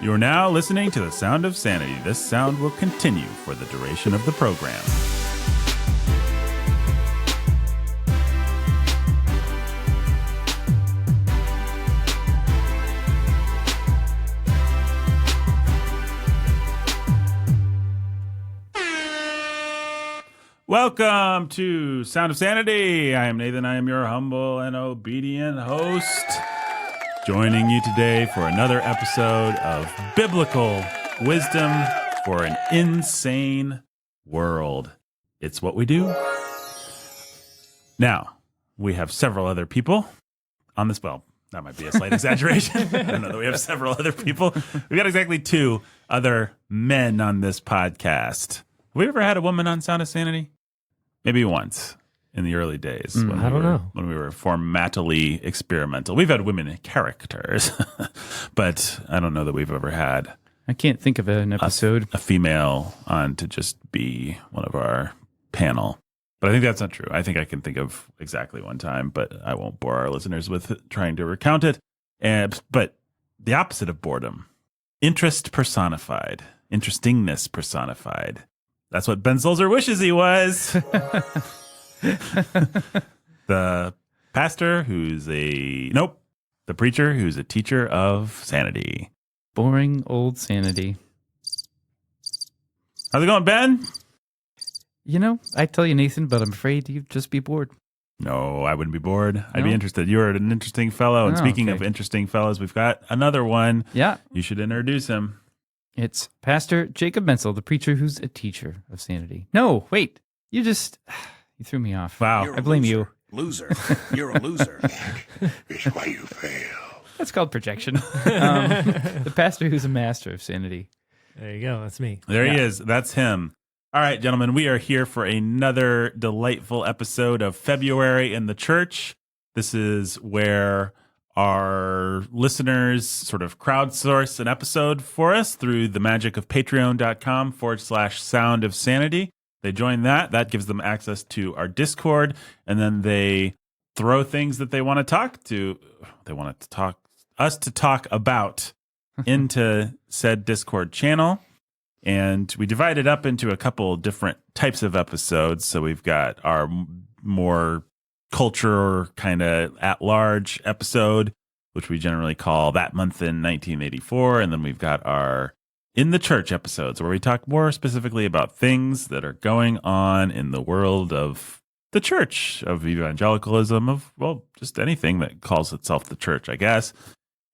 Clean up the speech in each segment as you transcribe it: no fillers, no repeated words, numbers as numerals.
You are now listening to the sound of sanity. This sound will continue for the duration of the program. Welcome to Sound of Sanity. I am Nathan. I am your humble and obedient host. Joining you today for another episode of Biblical Wisdom for an Insane World. It's what we do. Now, we have several other people on this. Well, that might be a slight exaggeration. I don't know that we have several other people. We've got exactly 2 other men on this podcast. Have we ever had a woman on Sound of Sanity? Maybe once in the early days. I don't know. When we were formatally experimental. We've had women characters, but I don't know that we've ever had I can't think of an episode. a female on to just be one of our panel. But I think that's not true. I think I can think of exactly one time, but I won't bore our listeners with trying to recount it. But the opposite of boredom, interest personified, interestingness personified. That's what Ben Sulzer wishes he was. The pastor who's the preacher who's a teacher of sanity. Boring old sanity. How's it going, Ben? You know, I tell you, Nathan, but I'm afraid you'd just be bored. No, I wouldn't be bored. I'd be No? interested. You're an interesting fellow. And Oh, speaking okay. of interesting fellows, we've got another one. Yeah. You should introduce him. It's Pastor Jacob Menzel, the preacher who's a teacher of sanity. No, wait. You threw me off. Wow. I blame you. Loser. You're a loser. It's why you fail. That's called projection. The pastor who's a master of sanity. There you go. That's me. There he Yeah. is. That's him. All right, gentlemen, we are here for another delightful episode of February in the Church. This is where our listeners sort of crowdsource an episode for us through the magic of patreon.com/sound of sanity. They join that. That gives them access to our Discord, and then they throw things that they want to talk to. They want to talk us to talk about into said Discord channel. And we divide it up into a couple different types of episodes. So we've got our more culture kind of at-large episode, which we generally call That Month in 1984. And then we've got our In the Church episodes, where we talk more specifically about things that are going on in the world of the church, of evangelicalism, of, well, just anything that calls itself the church, I guess.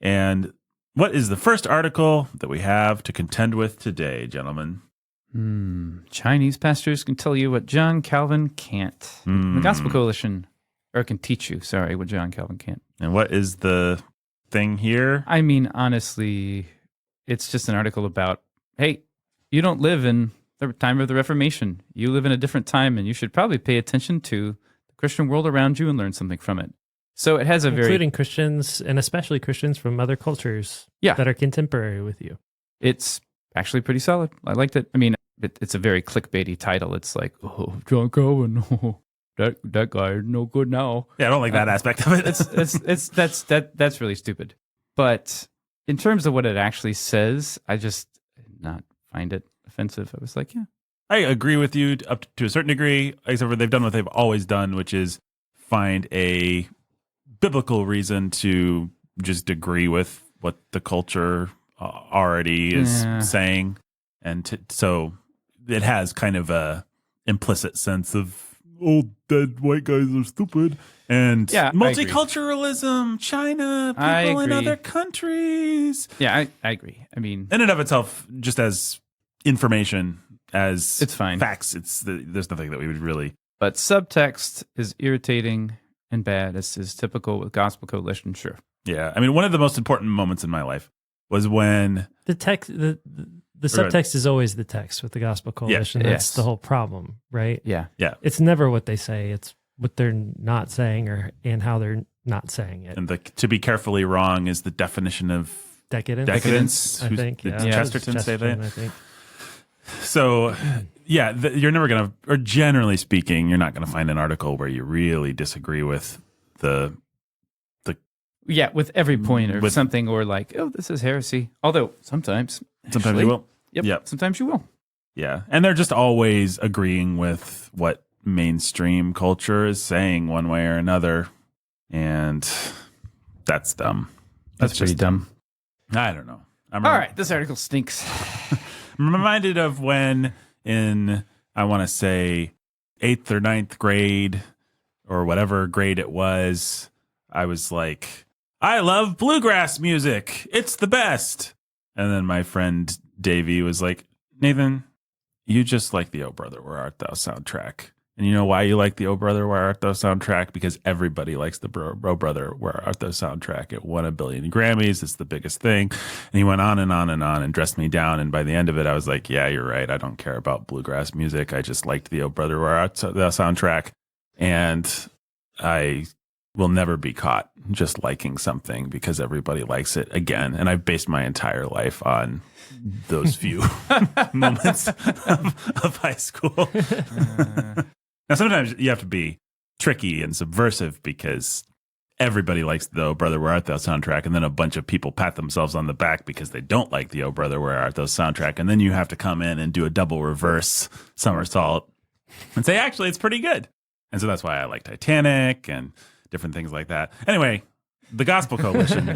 And what is the first article that we have to contend with today, gentlemen? Chinese pastors can tell you what John Calvin can't. The Gospel Coalition, or can teach you, what John Calvin can't. And what is the thing here? I mean, honestly, it's just an article about, hey, you don't live in the time of the Reformation. You live in a different time, and you should probably pay attention to the Christian world around you and learn something from it. So it has a Including Christians, and especially Christians from other cultures that are contemporary with you. It's actually pretty solid. I liked it. I mean, it's a very clickbaity title. It's like, oh, John Calvin, that guy, no good now. Yeah, I don't like that aspect of it. That's really stupid. But in terms of what it actually says, I just did not find it offensive. I was like, yeah. I agree with you up to a certain degree, except for they've done what they've always done, which is find a biblical reason to just agree with what the culture already is saying. And so it has kind of a implicit sense of, oh, dead white guys are stupid. And multiculturalism, China, people in other countries. Yeah, I agree. I mean, in and of itself, just as information, as it's fine. Facts, there's nothing that we would really. But subtext is irritating and bad. This is typical with Gospel Coalition, sure. Yeah, I mean, one of the most important moments in my life was when the text, the subtext is always the text with the Gospel Coalition. Yeah. That's the whole problem, right? Yeah. It's never what they say; it's what they're not saying, and how they're not saying it. And to be carefully wrong is the definition of decadence. I think. Did Chesterton say that? I think. So, yeah, you're never going to, or generally speaking, you're not going to find an article where you really disagree with the Yeah, with every point or With- something, or like, oh, this is heresy. Although sometimes Sometimes you will. Yep. Sometimes you will. Yeah. And they're just always agreeing with what mainstream culture is saying one way or another. And that's dumb. That's pretty just dumb. I don't know. All right, this article stinks. I'm reminded of when in, I want to say, 8th or ninth grade or whatever grade it was, I was like, I love bluegrass music. It's the best. And then my friend Davey was like, Nathan, you just like the Oh Brother, Where Art Thou soundtrack. And you know why you like the Oh Brother, Where Art Thou soundtrack? Because everybody likes the Oh Brother, Where Art Thou soundtrack. It won 1 billion Grammys. It's the biggest thing. And he went on and on and on and dressed me down. And by the end of it, I was like, yeah, you're right. I don't care about bluegrass music. I just liked the Oh Brother, Where Art Thou soundtrack. And I will never be caught just liking something because everybody likes it again. And I've based my entire life on those few moments of high school. Now, sometimes you have to be tricky and subversive because everybody likes the Oh Brother, Where Art Thou soundtrack, and then a bunch of people pat themselves on the back because they don't like the Oh Brother, Where Art Thou soundtrack, and then you have to come in and do a double reverse somersault and say, actually, it's pretty good. And so that's why I like Titanic and different things like that. Anyway, the Gospel Coalition,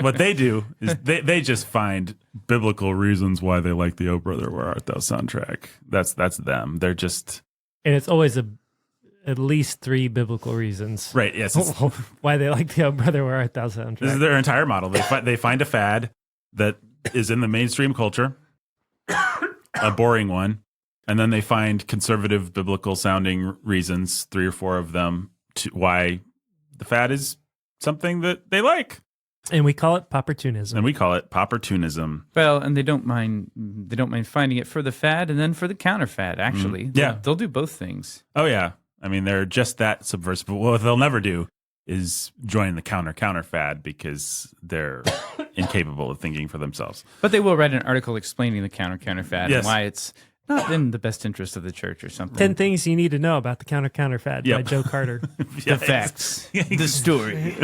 what they do is they just find biblical reasons why they like the Oh Brother, Where Art Thou soundtrack. That's them. They're just... And it's always at least 3 biblical reasons. Right, yes. Why they like the Oh Brother, Where Art Thou soundtrack. This is their entire model. They find a fad that is in the mainstream culture, a boring one, and then they find conservative biblical sounding reasons, 3 or 4 of them, to why the fad is something that they like. And we call it popportunism. And we call it popportunism. Well, and they don't mind finding it for the fad and then for the counter fad, actually. Yeah. They'll do both things. Oh, yeah. I mean, they're just that subversive. But what they'll never do is join the counter fad because they're incapable of thinking for themselves. But they will write an article explaining the counter fad Yes. and why it's not in the best interest of the church or something. 10 things you need to know about the counter fad by Yep. Joe Carter. Yeah, The facts. The story.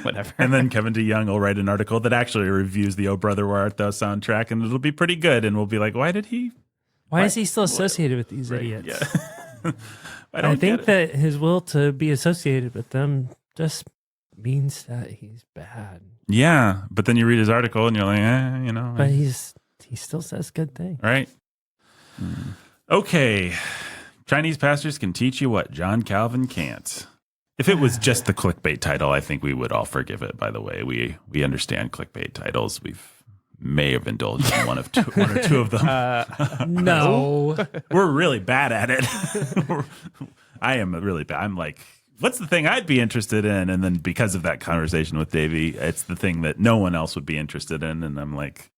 Whatever. And then Kevin DeYoung will write an article that actually reviews the Oh Brother, Where Art Thou soundtrack, and it'll be pretty good. And we'll be like, why Why is he still associated with these idiots? Yeah. I think that his will to be associated with them just means that he's bad. Yeah, but then you read his article and you're like, But he still says good things. right? Okay. Chinese pastors can teach you what John Calvin can't. If it was just the clickbait title, I think we would all forgive it, by the way. We understand clickbait titles. May have indulged in one or two of them. No. We're really bad at it. I am really bad. I'm like, what's the thing I'd be interested in? And then because of that conversation with Davey, it's the thing that no one else would be interested in. And I'm like,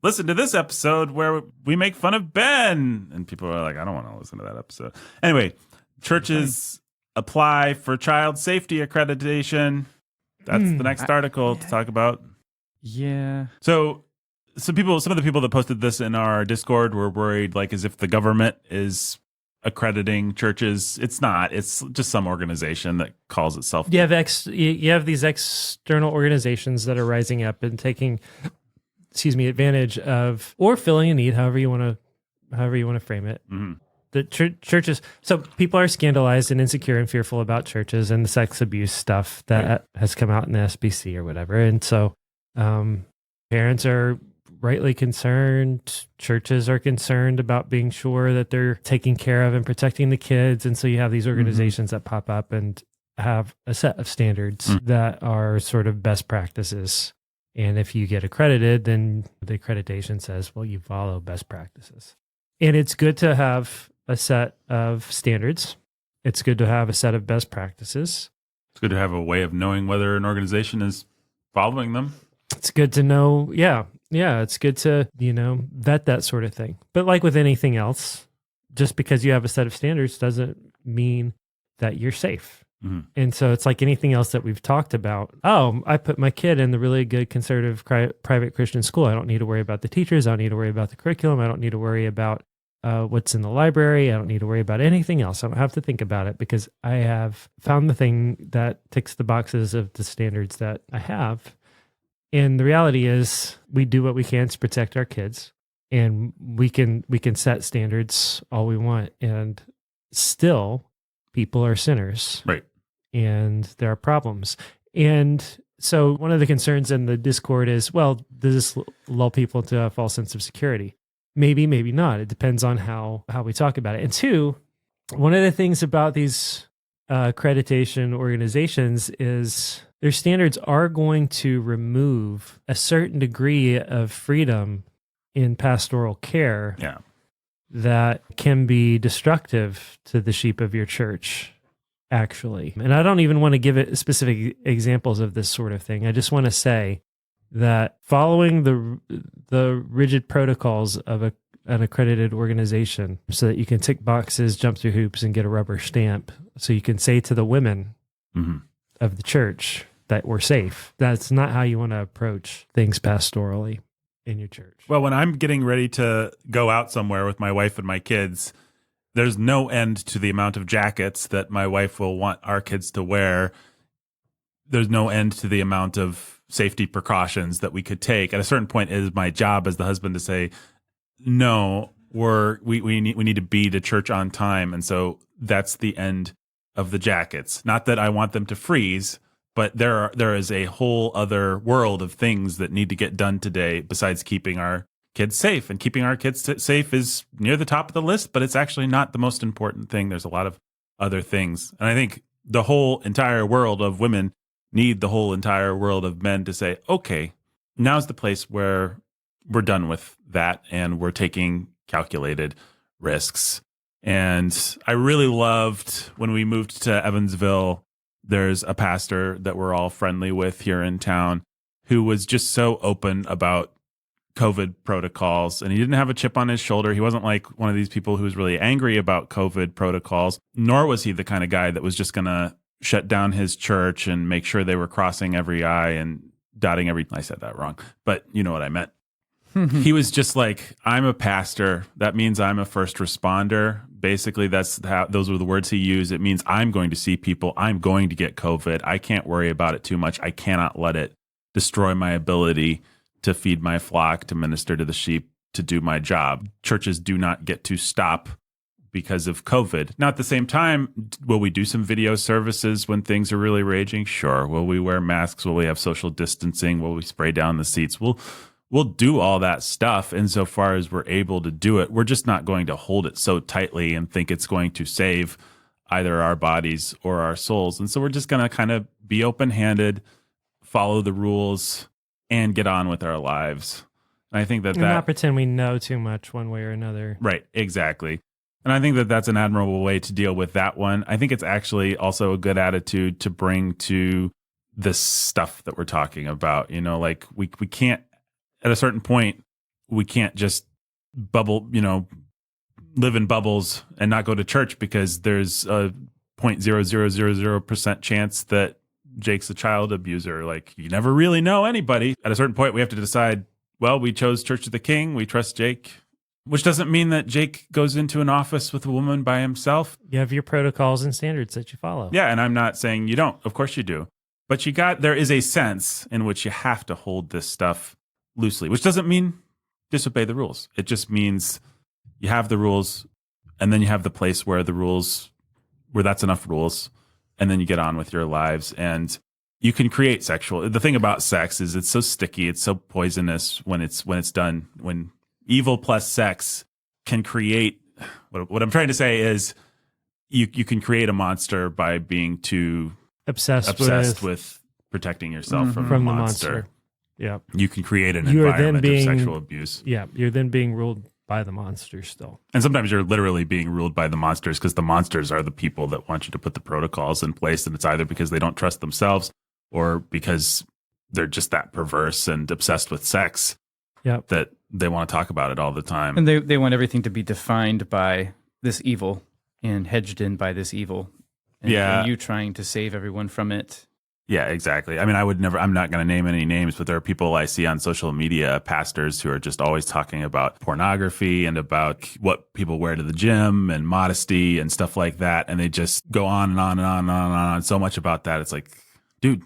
listen to this episode where we make fun of Ben. And people are like, I don't want to listen to that episode. Anyway, churches apply for child safety accreditation. That's the next article to talk about. Yeah. So some of the people that posted this in our Discord were worried, like, as if the government is accrediting churches. It's not. It's just some organization that calls itself. You have these external organizations that are rising up and taking, advantage of or filling a need, however you want to frame it. Mm-hmm. The churches. So people are scandalized and insecure and fearful about churches and the sex abuse stuff that has come out in the SBC or whatever. And so parents are rightly concerned. Churches are concerned about being sure that they're taking care of and protecting the kids. And so you have these organizations that pop up and have a set of standards that are sort of best practices. And if you get accredited, then the accreditation says, well, you follow best practices. And it's good to have a set of standards. It's good to have a set of best practices. It's good to have a way of knowing whether an organization is following them. It's good to know. Yeah. It's good to, vet that sort of thing. But like with anything else, just because you have a set of standards doesn't mean that you're safe. Mm-hmm. And so it's like anything else that we've talked about. Oh, I put my kid in the really good conservative private Christian school. I don't need to worry about the teachers. I don't need to worry about the curriculum. I don't need to worry about what's in the library. I don't need to worry about anything else. I don't have to think about it because I have found the thing that ticks the boxes of the standards that I have. And the reality is we do what we can to protect our kids, and we can set standards all we want. And still people are sinners. Right. And there are problems. And so one of the concerns in the Discord is, well, does this lull people into a false sense of security? Maybe, maybe not. It depends on how we talk about it. And two, one of the things about these accreditation organizations is their standards are going to remove a certain degree of freedom in pastoral care that can be destructive to the sheep of your church, actually. And I don't even want to give it specific examples of this sort of thing. I just want to say that following the rigid protocols of an accredited organization so that you can tick boxes, jump through hoops, and get a rubber stamp so you can say to the women of the church that we're safe. That's not how you want to approach things pastorally in your church. Well, when I'm getting ready to go out somewhere with my wife and my kids, there's no end to the amount of jackets that my wife will want our kids to wear. There's no end to the amount of safety precautions that we could take. At a certain point, it is my job as the husband to say, no, we need to be to church on time. And so that's the end of the jackets. Not that I want them to freeze, but there is a whole other world of things that need to get done today besides keeping our kids safe. And keeping our kids safe is near the top of the list, but it's actually not the most important thing. There's a lot of other things. And I think the whole entire world of women need the whole entire world of men to say, okay, now's the place where we're done with that and we're taking calculated risks. And I really loved when we moved to Evansville, there's a pastor that we're all friendly with here in town who was just so open about COVID protocols, and he didn't have a chip on his shoulder. He wasn't like one of these people who was really angry about COVID protocols, nor was he the kind of guy that was just going to shut down his church and make sure they were crossing every I and dotting every, I said that wrong, but you know what I meant. He was just like, I'm a pastor. That means I'm a first responder. Basically, those were the words he used. It means I'm going to see people. I'm going to get COVID. I can't worry about it too much. I cannot let it destroy my ability to feed my flock, to minister to the sheep, to do my job. Churches do not get to stop because of COVID. Now, at the same time, will we do some video services when things are really raging? Sure. Will we wear masks? Will we have social distancing? Will we spray down the seats? We'll do all that stuff insofar as we're able to do it. We're just not going to hold it so tightly and think it's going to save either our bodies or our souls. And so we're just going to kind of be open-handed, follow the rules, and get on with our lives. And I think that not pretend we know too much one way or another. Right, exactly. And I think that that's an admirable way to deal with that one. I think it's actually also a good attitude to bring to this stuff that we're talking about. You know, like we can't, at a certain point, we can't just live in bubbles and not go to church because there's a 0.0000% chance that Jake's a child abuser. Like, you never really know anybody. At a certain point, we have to decide, well, we chose Church of the King. We trust Jake, which doesn't mean that Jake goes into an office with a woman by himself. You have your protocols and standards that you follow. Yeah, and I'm not saying you don't. Of course you do. But there is a sense in which you have to hold this stuff loosely, which doesn't mean disobey the rules. It just means you have the rules, and then you have the place where that's enough rules, and then you get on with your lives. And you can create the thing about sex is it's so sticky, it's so poisonous when it's done. When evil plus sex can create, what I'm trying to say is you can create a monster by being too obsessed with protecting yourself from the monster. Yeah, you can create an environment of sexual abuse. Yeah, you're then being ruled by the monsters still. And sometimes you're literally being ruled by the monsters because the monsters are the people that want you to put the protocols in place. And it's either because they don't trust themselves or because they're just that perverse and obsessed with sex that they want to talk about it all the time. And they want everything to be defined by this evil and hedged in by this evil. And you trying to save everyone from it. Yeah, exactly. I mean, I'm not going to name any names, but there are people I see on social media, pastors who are just always talking about pornography and about what people wear to the gym and modesty and stuff like that. And they just go on and on and on and on and on so much about that. It's like, dude,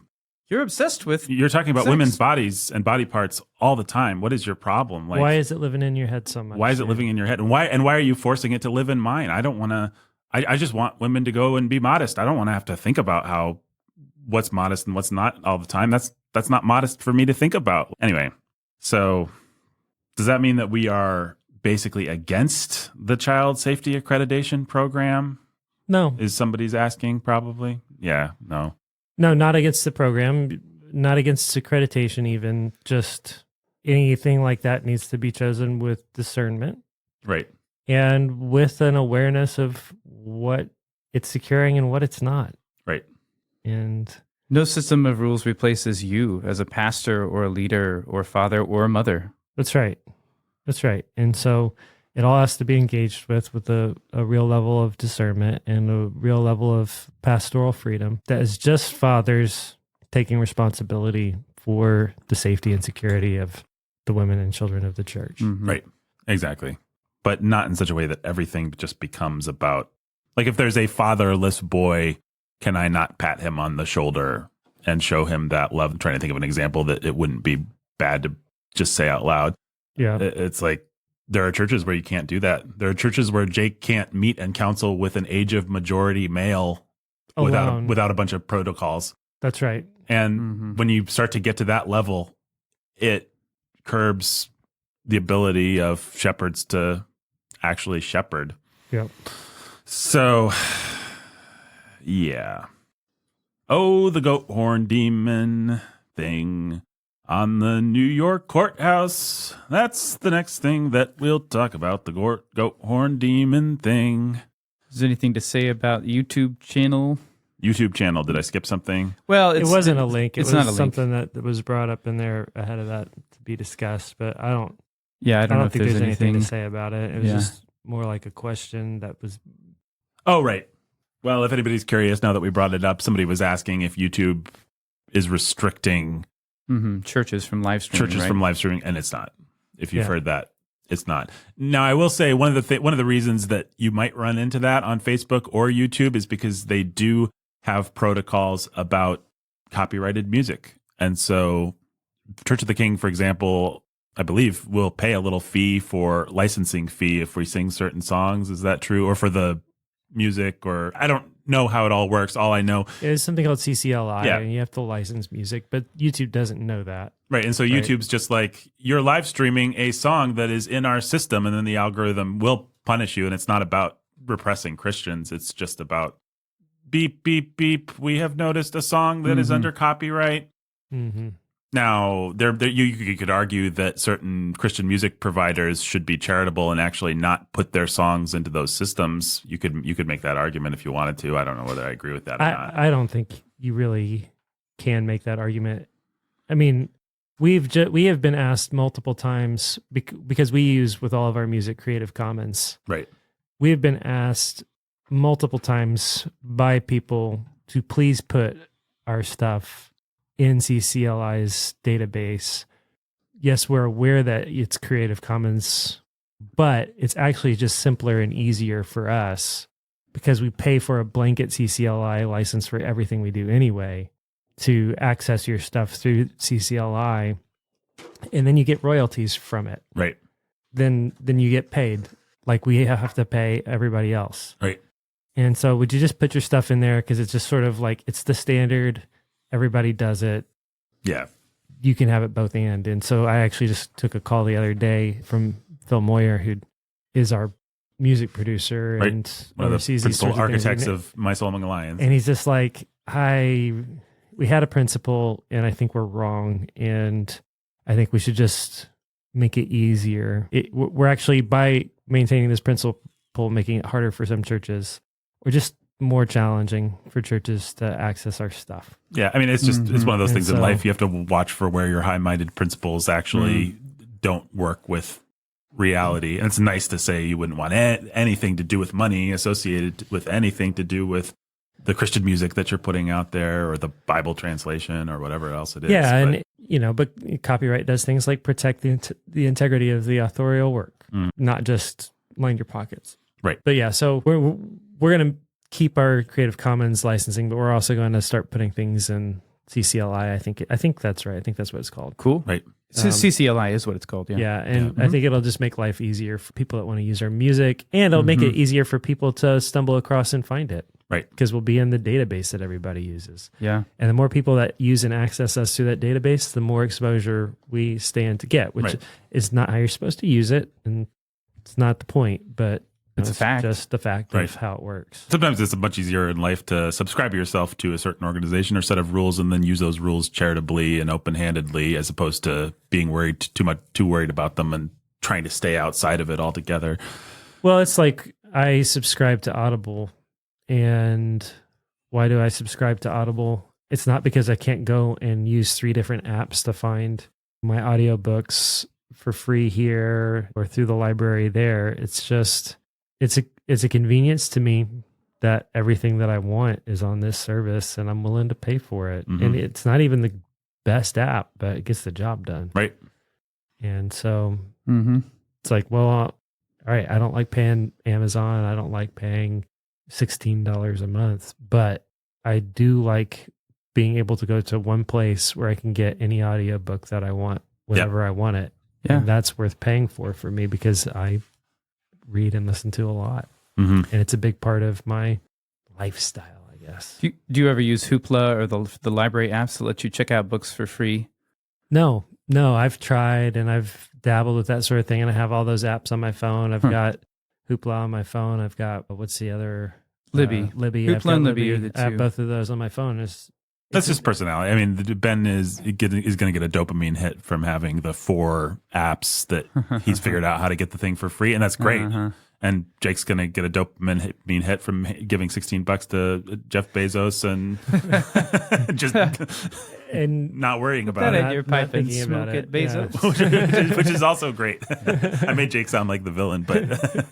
You're obsessed with. you're talking about Sex. women's bodies and body parts all the time. What is your problem? Like, Why is it living in your head so much? why is it living in your head? And why are you forcing it to live in mine? I don't want to, I just want women to go and be modest. I don't want to have to think about what's modest and what's not all the time. That's not modest for me to think about. Anyway, so does that mean that we are basically against the child safety accreditation program? No, Is somebody's asking probably? Yeah, no. no, not against the program, not against accreditation even. Just anything like that needs to be chosen with discernment Right. and with an awareness of what it's securing and what it's not. Right. And No system of rules replaces you as a pastor or a leader or father or a mother. that's right. That's right. And so it all has to be engaged with a real level of discernment and a real level of pastoral freedom that is just fathers taking responsibility for the safety and security of the women and children of the church. Mhm. Right. Exactly. But not in such a way that everything just becomes about, like, if there's a fatherless boy, can I not pat him on the shoulder and show him that love? I'm trying to think of an example that it wouldn't be bad to just say out loud. Yeah. It's like, there are churches where you can't do that. There are churches where Jake can't meet and counsel with an age of majority male Alone. without a bunch of protocols. That's right. And Mhm. when you start to get to that level, it curbs the ability of shepherds to actually shepherd. Yep. So, yeah. Oh, the goat horn demon thing on the New York courthouse. That's the next thing that we'll talk about, the goat horn demon thing. Is there anything to say about YouTube channel? YouTube channel. Did I skip something? Well, It wasn't a link. It it's was not a link. something that was brought up in there ahead of that to be discussed, but I don't Yeah, I don't know if think there's there's anything anything. to say about it. It was Yeah. just more like a question that was Oh, right. Well, if anybody's curious, now that we brought it up, somebody was asking if YouTube is restricting Churches from live streaming. churches right? from live streaming, and it's not. If you've Yeah. heard that, it's not. Now, I will say one of the reasons that you might run into that on Facebook or YouTube is because they do have protocols about copyrighted music, and so Church of the King, for example, I believe will pay a little fee for licensing fee if we sing certain songs. Is that true? Or for the music, or I don't know how it all works. All I know, There's something called CCLI, Yeah. and you have to license music, but YouTube doesn't know that. right? And so YouTube's just like, you're live streaming a song that is in our system, and then the algorithm will punish you. And it's not about repressing Christians. It's just about beep, beep, beep. We have noticed a song that is under copyright. Mm-hmm. Now, you could argue that certain Christian music providers should be charitable and actually not put their songs into those systems. You could make that argument if you wanted to. I don't know whether I agree with that or not. I don't think you really can make that argument. I mean, we have been asked multiple times because we use with all of our music Creative Commons. Right. We have been asked multiple times by people to please put our stuff in CCLI's database. Yes, we're aware that it's Creative Commons, but it's actually just simpler and easier for us because we pay for a blanket CCLI license for everything we do anyway to access your stuff through CCLI, and then you get royalties from it. Right. Then you get paid like we have to pay everybody else. Right. And so would you just put your stuff in there because it's just sort of like it's the standard, everybody does it. Yeah. You can have it both and so I actually just took a call the other day from Phil Moyer, who is our music producer Right. and One of the oversees these principal sorts of things. architects of My Soul Among the Lions. And he's just like, we had a principle and I think we're wrong. And I think we should just make it easier. We're actually, by maintaining this principle, making it harder for some churches. We're just more challenging for churches to access our stuff. Yeah, I mean, it's just it's one of those And things in so- life. You have to watch for where your high-minded principles actually don't work with reality. And it's nice to say you wouldn't want anything to do with money associated with anything to do with the Christian music that you're putting out there, or the Bible translation, or whatever else it is. Yeah, But- but copyright does things like protect the integrity of the authorial work, not just line your pockets. Right. But yeah, so we're going to keep our Creative Commons licensing, but we're also going to start putting things in CCLI. I think that's right. I think that's what it's called. Cool. Right. CCLI is what it's called. Yeah. Yeah, and I think it'll just make life easier for people that want to use our music, and it'll make it easier for people to stumble across and find it. Right. Because we'll be in the database that everybody uses. Yeah. And the more people that use and access us through that database, the more exposure we stand to get, which is not how you're supposed to use it, and it's not the point, but It's a fact. just the fact of how it works. Sometimes it's much easier in life to subscribe yourself to a certain organization or set of rules, and then use those rules charitably and open-handedly, as opposed to being too worried about them and trying to stay outside of it altogether. Well, it's like I subscribe to Audible, and why do I subscribe to Audible? It's not because I can't go and use 3 different apps to find my audiobooks for free here or through the library there. It's just it's a convenience to me that everything that I want is on this service, and I'm willing to pay for it. And it's not even the best app, but it gets the job done. Right. And so it's like, well, all right, I don't like paying Amazon. I don't like paying $16 a month, but I do like being able to go to one place where I can get any audiobook that I want whenever I want it. Yeah. And that's worth paying for me, because I read and listen to a lot. And it's a big part of my lifestyle, I guess. Do you ever use Hoopla or the library apps to let you check out books for free? No, I've tried and I've dabbled with that sort of thing, and I have all those apps on my phone. I've got Hoopla on my phone. I've got, what's the other? Libby. Libby. Hoopla I've got and Libby are the I have two. both of those on my phone. That's just personality. I mean, Ben is going to get a dopamine hit from having the 4 apps that he's figured out how to get the thing for free, and that's great. And Jake's going to get a dopamine hit from giving $16 to Jeff Bezos and just and not worrying Put about that it, in your Not pipe and thinking about smoke it. it, Bezos. Yeah. which is also great. I made Jake sound like the villain, but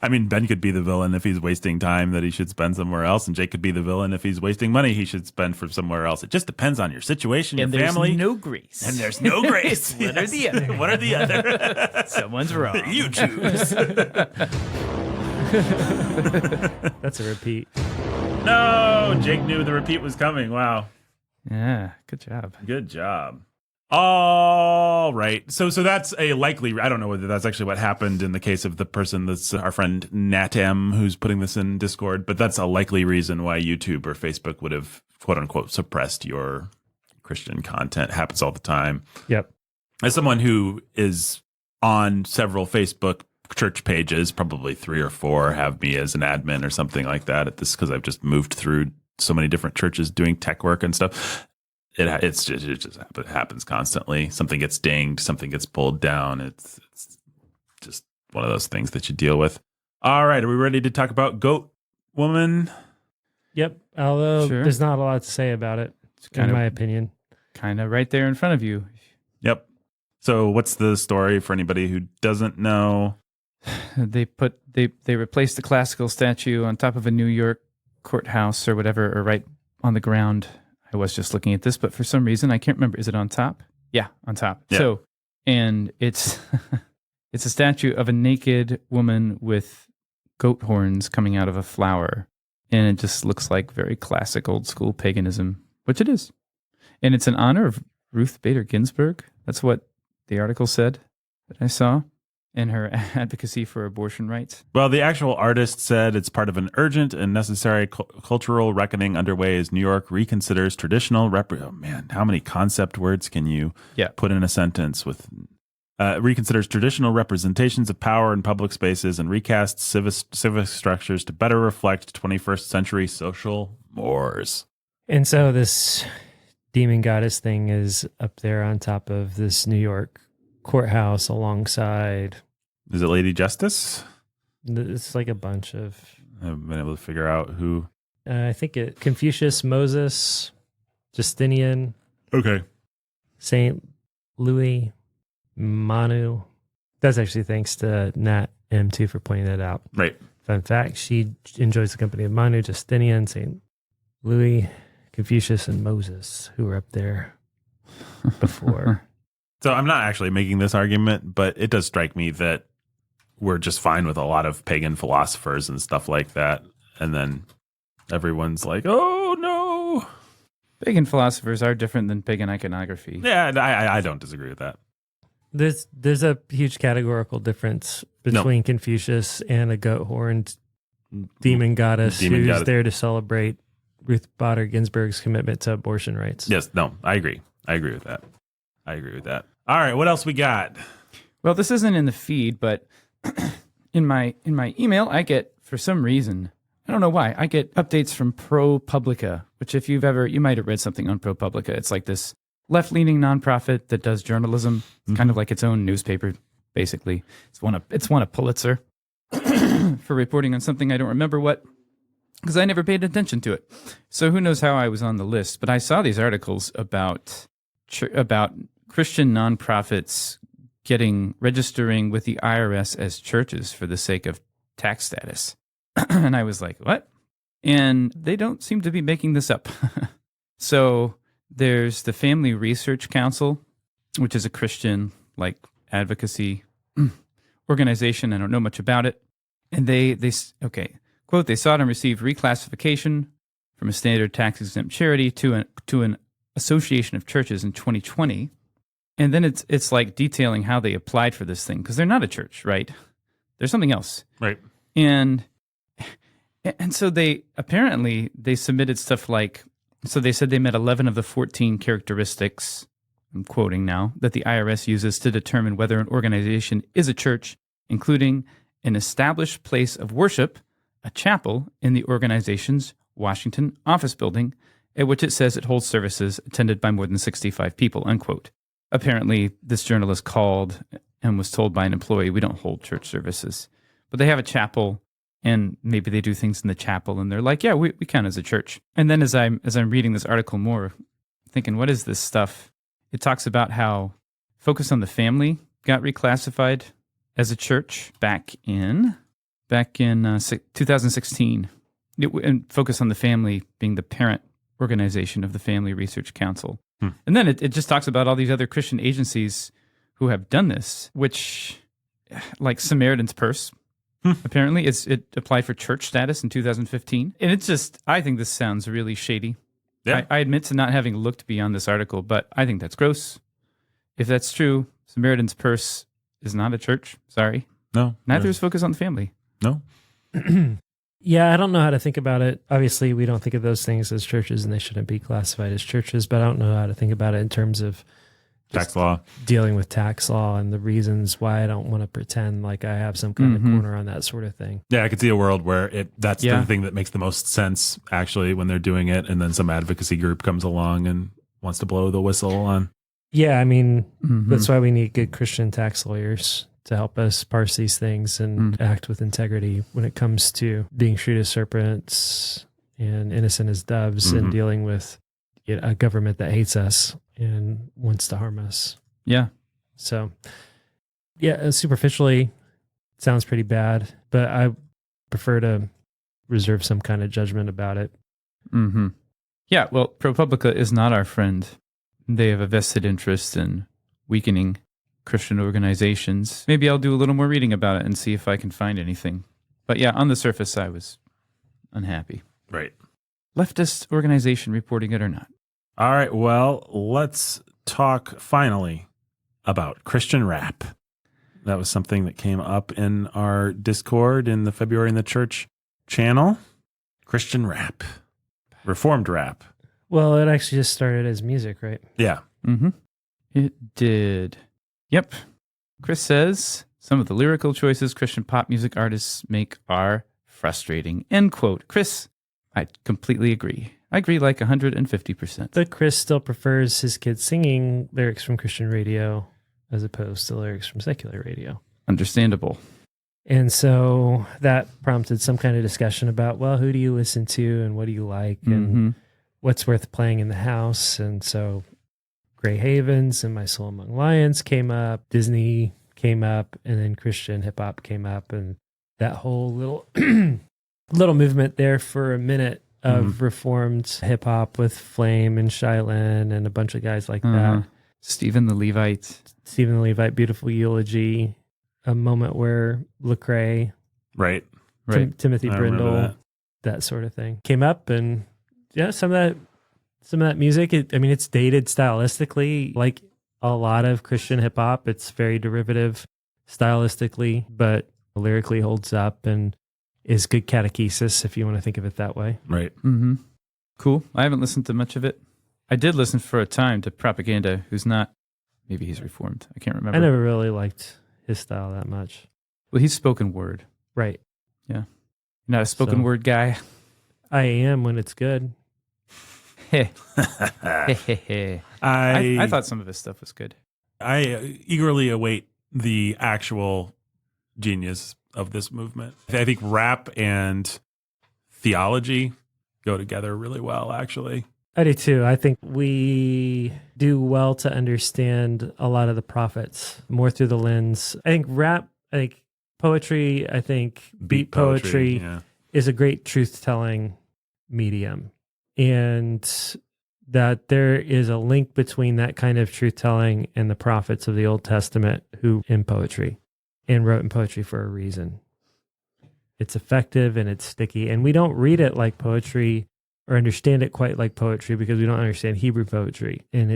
I mean, Ben could be the villain if he's wasting time that he should spend somewhere else, and Jake could be the villain if he's wasting money he should spend for somewhere else. It just depends on your situation, your family. No grace. And there's no grace. One or the other. One or the other. Someone's wrong. You choose. That's a repeat. No, Jake knew the repeat was coming. Wow. Yeah, good job. Good job. All right. So that's a likely, I don't know whether that's actually what happened in the case of the person that's our friend Natem who's putting this in Discord, but that's a likely reason why YouTube or Facebook would have, quote unquote, suppressed your Christian content. It happens all the time. Yep. As someone who is on several Facebook church pages, probably 3 or 4 have me as an admin or something like that at this, because I've just moved through so many different churches doing tech work and stuff. It happens constantly. Something gets dinged, something gets pulled down. It's just one of those things that you deal with. All right, are we ready to talk about Goat Woman? Yep. Although Sure. there's not a lot to say about it, in my opinion. Kind of right there in front of you. Yep. So what's the story for anybody who doesn't know? They replaced the classical statue on top of a New York courthouse or whatever, or right on the ground. I was just looking at this, but for some reason I can't remember. Is it on top? Yeah, on top. Yeah. So, and it's it's a statue of a naked woman with goat horns coming out of a flower, and it just looks like very classic old school paganism, which it is. And it's in honor of Ruth Bader Ginsburg. That's what the article said that I saw, and her advocacy for abortion rights. Well, the actual artist said it's part of an urgent and necessary cultural reckoning underway as New York reconsiders traditional oh man, how many concept words can you put in a sentence with reconsiders traditional representations of power in public spaces and recasts civic structures to better reflect 21st century social mores. And so this demon goddess thing is up there on top of this New York courthouse alongside. Is it Lady Justice? It's like a bunch of. I haven't been able to figure out who. I think Confucius, Moses, Justinian, Okay. Saint Louis, Manu. That's actually thanks to Nat M2 for pointing that out. Right. Fun fact, she enjoys the company of Manu, Justinian, St. Louis, Confucius, and Moses, who were up there before. So I'm not actually making this argument, but it does strike me that we're just fine with a lot of pagan philosophers and stuff like that. And then everyone's like, oh, no. Pagan philosophers are different than pagan iconography. Yeah, I don't disagree with that. There's a huge categorical difference between Confucius and a goat-horned demon goddess who's there to celebrate Ruth Bader Ginsburg's commitment to abortion rights. Yes, no, I agree. I agree with that. All right, what else we got? Well, this isn't in the feed, but in my email, I get, for some reason, I don't know why, I get updates from ProPublica, which if you might have read something on ProPublica. It's like this left-leaning nonprofit that does journalism. It's kind of like its own newspaper, basically. It's won a Pulitzer for reporting on something I don't remember what, because I never paid attention to it. So who knows how I was on the list. But I saw these articles about Christian nonprofits registering with the IRS as churches for the sake of tax status. And I was like, what? And they don't seem to be making this up. So there's the Family Research Council, which is a Christian advocacy organization. I don't know much about it. And they quote, they sought and received reclassification from a standard tax exempt charity to an association of churches in 2020. And then it's like detailing how they applied for this thing, because they're not a church, right? There's something else. Right. And so they submitted stuff so they said they met 11 of the 14 characteristics, I'm quoting now, that the IRS uses to determine whether an organization is a church, including an established place of worship, a chapel in the organization's Washington office building, at which it says it holds services attended by more than 65 people, unquote. Apparently, this journalist called and was told by an employee, we don't hold church services. But they have a chapel, and maybe they do things in the chapel, and they're like, yeah, we count as a church. And then as I'm reading this article more, thinking, what is this stuff? It talks about how Focus on the Family got reclassified as a church back in 2016. And Focus on the Family being the parent organization of the Family Research Council. And then it just talks about all these other Christian agencies who have done this, which, like Samaritan's Purse, apparently it applied for church status in 2015. And it's just, I think this sounds really shady. Yeah. I admit to not having looked beyond this article, but I think that's gross. If that's true, Samaritan's Purse is not a church. Sorry. No. Neither is Focus on the Family. No. Yeah, I don't know how to think about it. Obviously, we don't think of those things as churches, and they shouldn't be classified as churches, but I don't know how to think about it in terms of tax law, dealing with tax law and the reasons why I don't want to pretend like I have some kind of corner on that sort of thing. Yeah, I could see a world where that's the thing that makes the most sense, actually, when they're doing it, and then some advocacy group comes along and wants to blow the whistle on. Yeah, I mean, that's why we need good Christian tax lawyers to help us parse these things and act with integrity when it comes to being shrewd as serpents and innocent as doves and dealing with a government that hates us and wants to harm us. Yeah. So, yeah, superficially, it sounds pretty bad, but I prefer to reserve some kind of judgment about it. Yeah, well, ProPublica is not our friend. They have a vested interest in weakening Christian organizations. Maybe I'll do a little more reading about it and see if I can find anything. But yeah, on the surface, I was unhappy. Right. Leftist organization reporting it or not. All right, well, let's talk finally about Christian rap. That was something that came up in our Discord in the February in the Church channel. Christian rap. Reformed rap. Well, it actually just started as music, right? Yeah. It did. Yep. Chris says, some of the lyrical choices Christian pop music artists make are frustrating. End quote. Chris, I completely agree. I agree like 150%. But Chris still prefers his kids singing lyrics from Christian radio as opposed to lyrics from secular radio. Understandable. And so that prompted some kind of discussion about, well, who do you listen to and what do you like and what's worth playing in the house? And so Grey Havens and My Soul Among Lions came up, Disney came up, and then Christian hip hop came up. And that whole little little movement there for a minute of reformed hip hop with Flame and Shylin and a bunch of guys like that. Stephen the Levite. Stephen the Levite, Beautiful Eulogy, a moment where Lecrae, Right. Timothy I remember Brindle, that sort of thing came up, and yeah, some of that music. It's dated stylistically, like a lot of Christian hip hop. It's very derivative stylistically, but lyrically holds up and is good catechesis, if you want to think of it that way. Right. Mm-hmm. Cool. I haven't listened to much of it. I did listen for a time to Propaganda, who's not, maybe he's reformed. I can't remember. I never really liked his style that much. Well, he's spoken word. Right. Yeah. You're not a spoken word guy. I am when it's good. I I thought some of his stuff was good. I eagerly await the actual genius of this movement. I think rap and theology go together really well, actually. I do too. I think we do well to understand a lot of the prophets more through the lens. I think rap, I think poetry, I think beat poetry yeah. is a great truth-telling medium. And that there is a link between that kind of truth-telling and the prophets of the Old Testament who in poetry and wrote in poetry for a reason. It's effective and it's sticky. And we don't read it like poetry or understand it quite like poetry because we don't understand Hebrew poetry. And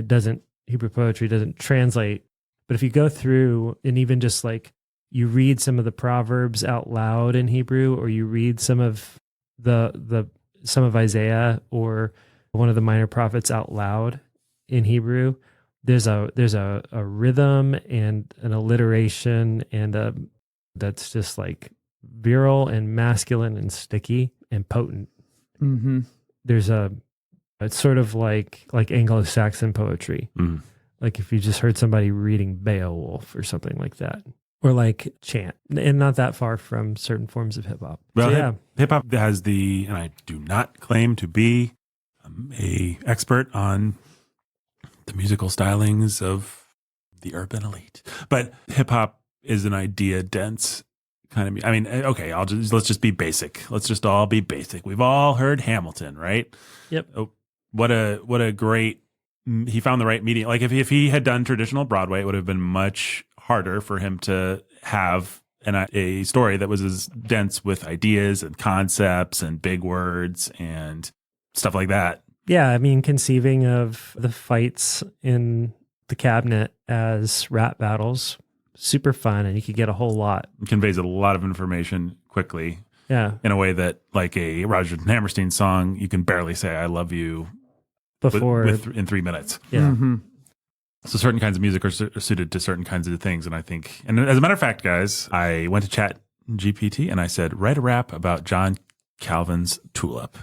Hebrew poetry doesn't translate. But if you go through and even just like you read some of the Proverbs out loud in Hebrew, or you read some of some of Isaiah or one of the minor prophets out loud in Hebrew, there's a rhythm and an alliteration and that's just like virile and masculine and sticky and potent. Mm-hmm. It's sort of like Anglo-Saxon poetry. Mm. Like if you just heard somebody reading Beowulf or something like that, or like chant, and not that far from certain forms of hip hop. Well, So, yeah. hip hop has and I do not claim to be a expert on the musical stylings of the urban elite, but hip hop is an idea dense kind of. I mean, okay, let's just be basic. Let's just all be basic. We've all heard Hamilton, right? Yep. Oh, what a great. He found the right medium. Like if he had done traditional Broadway, it would have been much harder for him to have a story that was as dense with ideas and concepts and big words and stuff like that. Yeah, I mean, conceiving of the fights in the cabinet as rap battles, super fun, and you could get a whole lot. It conveys a lot of information quickly. Yeah. In a way that, like a Roger Hammerstein song, you can barely say "I love you" Before in 3 minutes. Yeah. Mm-hmm. So certain kinds of music are suited to certain kinds of things, and I think, and as a matter of fact, guys, I went to Chat GPT and I said, write a rap about John Calvin's Tulip,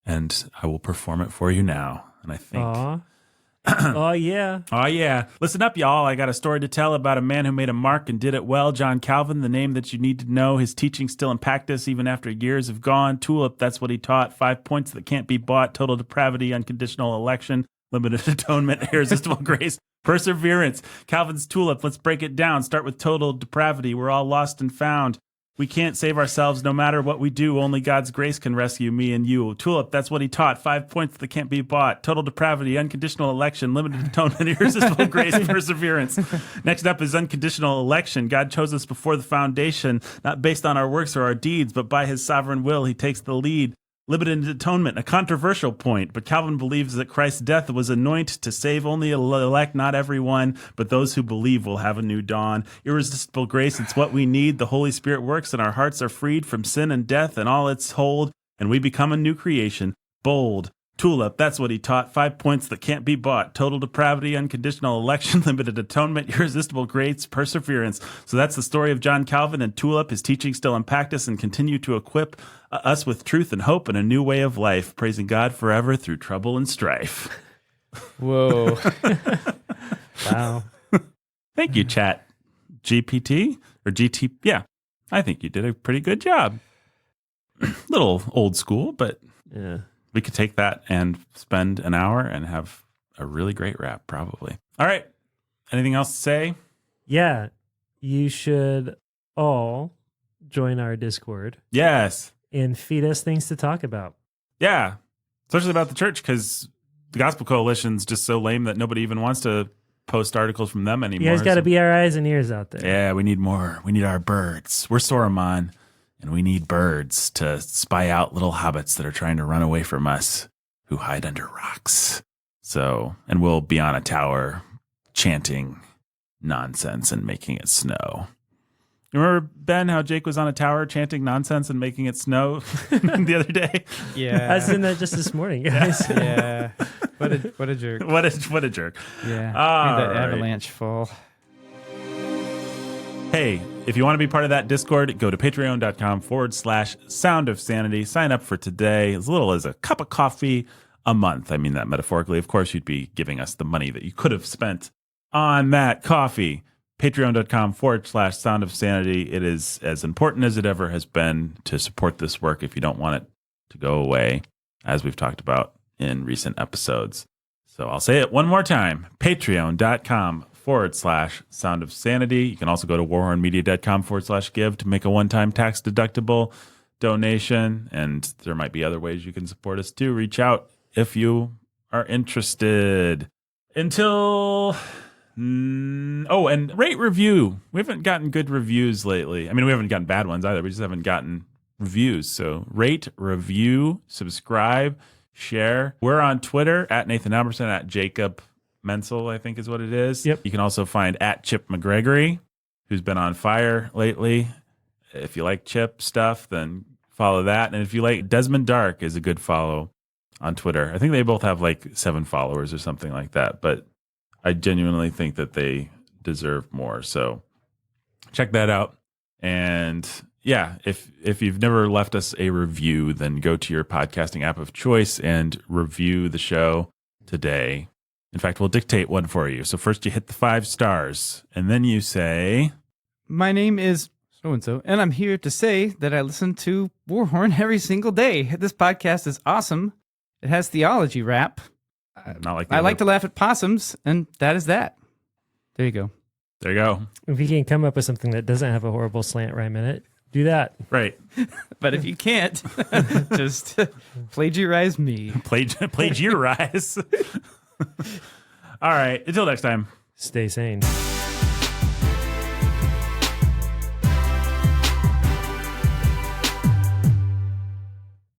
and I will perform it for you now. And I think, Aw. Oh, yeah. oh yeah, listen up, y'all. I got a story to tell about a man who made a mark and did it well. John Calvin, the name that you need to know. His teachings still impact us even after years have gone. Tulip, that's what he taught. 5 points that can't be bought. Total depravity, unconditional election, limited atonement, irresistible grace, perseverance. Calvin's Tulip, let's break it down. Start with total depravity. We're all lost and found. We can't save ourselves no matter what we do. Only God's grace can rescue me and you. Tulip, that's what he taught. 5 points that can't be bought. Total depravity, unconditional election, limited atonement, irresistible grace, perseverance. Next up is unconditional election. God chose us before the foundation, not based on our works or our deeds, but by his sovereign will. He takes the lead. Limited atonement, a controversial point, but Calvin believes that Christ's death was anointed to save only elect, not everyone, but those who believe will have a new dawn. Irresistible grace, it's what we need. The Holy Spirit works and our hearts are freed from sin and death and all its hold, and we become a new creation. Bold. Tulip, that's what he taught. 5 points that can't be bought. Total depravity, unconditional election, limited atonement, irresistible grace, perseverance. So that's the story of John Calvin and Tulip. His teachings still impact us and continue to equip us with truth and hope and a new way of life, praising God forever through trouble and strife. Whoa. Wow. Thank you, Chat GPT or GT. Yeah, I think you did a pretty good job. Little old school, but Yeah. we could take that and spend an hour and have a really great rap, probably. All right. Anything else to say? Yeah. You should all join our Discord Yes. and feed us things to talk about. Yeah. Especially about the church, because the Gospel Coalition's just so lame that nobody even wants to post articles from them anymore. You guys got to be our eyes and ears out there. Yeah, we need more. We need our birds. We're Saruman, and we need birds to spy out little hobbits that are trying to run away from us, who hide under rocks. So, and we'll be on a tower chanting nonsense and making it snow. You remember, Ben, how Jake was on a tower chanting nonsense and making it snow the other day? Yeah. I was doing that just this morning, guys. Yeah. What a jerk. What a jerk. Yeah. All Made that right. avalanche fall. Hey, if you want to be part of that Discord, go to patreon.com/Sound of Sanity. Sign up for today, as little as a cup of coffee a month. I mean that metaphorically. Of course, you'd be giving us the money that you could have spent on that coffee. Patreon.com/Sound of Sanity. It is as important as it ever has been to support this work if you don't want it to go away, as we've talked about in recent episodes. So I'll say it one more time. Patreon.com/Sound of Sanity. You can also go to warhornmedia.com/give to make a one-time tax deductible donation. And there might be other ways you can support us too. Reach out if you are interested. Until... oh, and rate, review. We haven't gotten good reviews lately. I mean, we haven't gotten bad ones either. We just haven't gotten reviews. So rate, review, subscribe, share. We're on Twitter at Nathan Hammerstein, at Jacob Menzel, I think is what it is. Yep. You can also find at Chip McGregory, who's been on fire lately. If you like Chip stuff, then follow that. And if you like Desmond Dark is a good follow on Twitter. I think they both have like 7 followers or something like that. But I genuinely think that they deserve more. So check that out. And yeah, if you've never left us a review, then go to your podcasting app of choice and review the show today. In fact, we'll dictate one for you. So first you hit the 5 stars, and then you say, My name is so-and-so, and I'm here to say that I listen to Warhorn every single day. This podcast is awesome. It has theology rap. not like I like to laugh at possums, and that is that. There you go. There you go. If you can come up with something that doesn't have a horrible slant rhyme in it, do that. Right. But if you can't, just plagiarize me. Plagiarize. All right. Until next time. Stay sane.